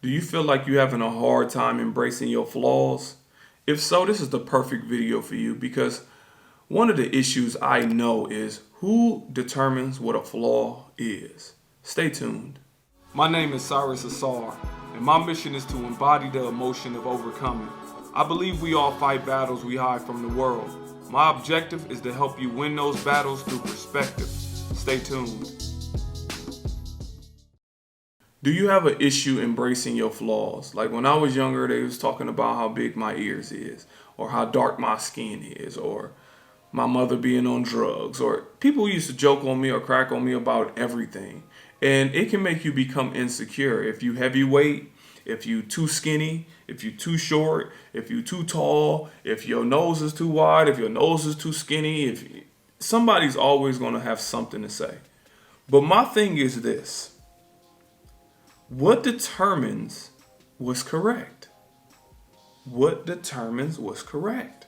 Do you feel like you're having a hard time embracing your flaws? If so, this is the perfect video for you because one of the issues I know is who determines what a flaw is. Stay tuned. My name is Cyrus Ausar, and my mission is to embody the emotion of overcoming. I believe we all fight battles we hide from the world. My objective is to help you win those battles through perspective. Stay tuned. Do you have an issue embracing your flaws? Like when I was younger, they was talking about how big my ears is, or how dark my skin is, or my mother being on drugs, or people used to joke on me or crack on me about everything. And it can make you become insecure. If you heavyweight, if you too skinny, if you too short, if you too tall, if your nose is too wide, if your nose is too skinny, if somebody's always going to have something to say. But my thing is this: what determines what's correct? What determines what's correct?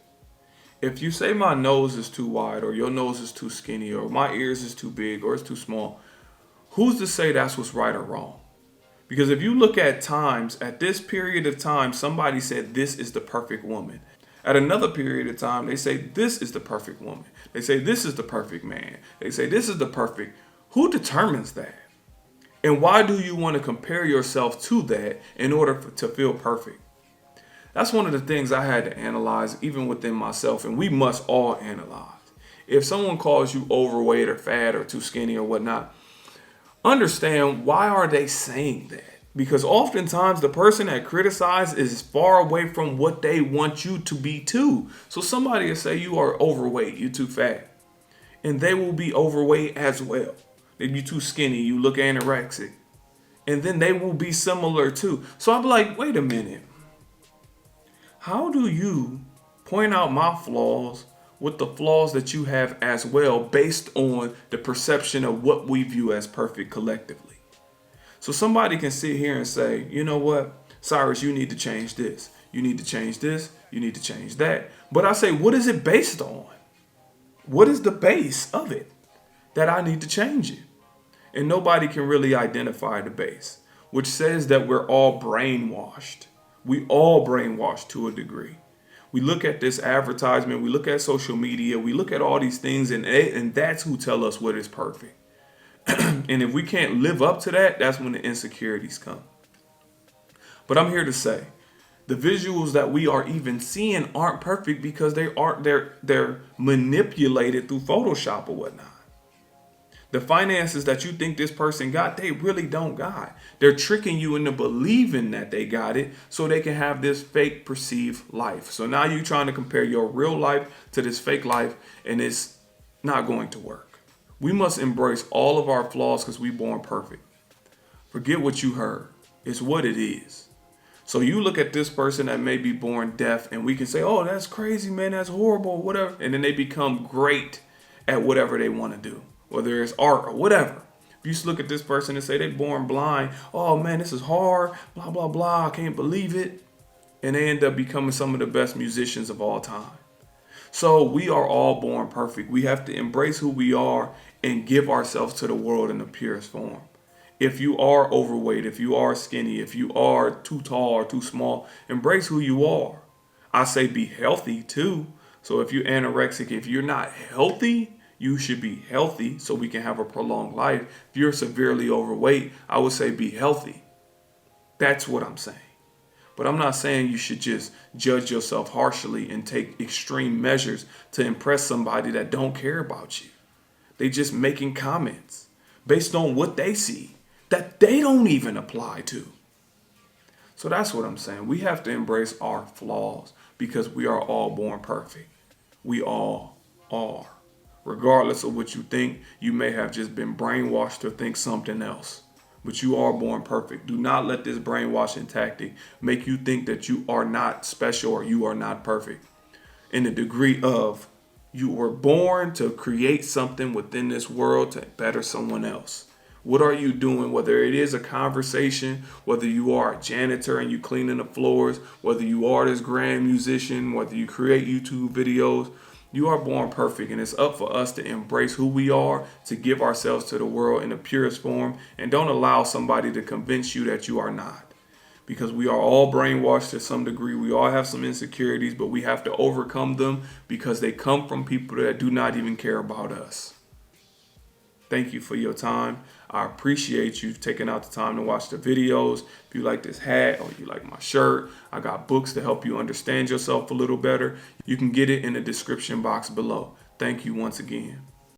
If you say my nose is too wide, or your nose is too skinny, or my ears is too big, or it's too small, who's to say that's what's right or wrong? Because if you look at times, at this period of time, somebody said this is the perfect woman. At another period of time, they say this is the perfect woman. They say this is the perfect man. They say this is the perfect. Who determines that? And why do you want to compare yourself to that in order to feel perfect? That's one of the things I had to analyze even within myself, and we must all analyze. If someone calls you overweight or fat or too skinny or whatnot, understand why are they saying that? Because oftentimes the person that criticizes is far away from what they want you to be too. So somebody will say you are overweight, you're too fat, and they will be overweight as well. If you're too skinny, you look anorexic, and then they will be similar too. So I'm like, wait a minute. How do you point out my flaws with the flaws that you have as well based on the perception of what we view as perfect collectively? So somebody can sit here and say, you know what, Cyrus, you need to change this. You need to change this. You need to change that. But I say, what is it based on? What is the base of it that I need to change it? And nobody can really identify the base, which says that we're all brainwashed. We all brainwashed to a degree. We look at this advertisement, we look at social media, we look at all these things, and that's who tell us what is perfect. And if we can't live up to that, that's when the insecurities come. But I'm here to say, the visuals that we are even seeing aren't perfect because they're manipulated through Photoshop or whatnot. The finances that you think this person got, they really don't got. They're tricking you into believing that they got it so they can have this fake perceived life. So now you're trying to compare your real life to this fake life, and it's not going to work. We must embrace all of our flaws because we're born perfect. Forget what you heard. It's what it is. So you look at this person that may be born deaf, and we can say, oh, that's crazy, man, that's horrible, whatever. And then they become great at whatever they want to do, whether it's art or whatever. If you just look at this person and say they're born blind, oh man, this is hard, blah, blah, blah, I can't believe it. And they end up becoming some of the best musicians of all time. So we are all born perfect. We have to embrace who we are and give ourselves to the world in the purest form. If you are overweight, if you are skinny, if you are too tall or too small, embrace who you are. I say be healthy too. So if you're anorexic, if you're not healthy, you should be healthy so we can have a prolonged life. If you're severely overweight, I would say be healthy. That's what I'm saying. But I'm not saying you should just judge yourself harshly and take extreme measures to impress somebody that don't care about you. They just making comments based on what they see that they don't even apply to. So that's what I'm saying. We have to embrace our flaws because we are all born perfect. We all are. Regardless of what you think, you may have just been brainwashed to think something else. But you are born perfect. Do not let this brainwashing tactic make you think that you are not special or you are not perfect. In the degree of you were born to create something within this world to better someone else. What are you doing? Whether it is a conversation, whether you are a janitor and you cleaning the floors, whether you are this grand musician, whether you create YouTube videos, you are born perfect, and it's up for us to embrace who we are, to give ourselves to the world in the purest form, and don't allow somebody to convince you that you are not. because we are all brainwashed to some degree. We all have some insecurities, but we have to overcome them because they come from people that do not even care about us. Thank you for your time. I appreciate you taking out the time to watch the videos. If you like this hat or you like my shirt, I got books to help you understand yourself a little better. You can get it in the description box below. Thank you once again.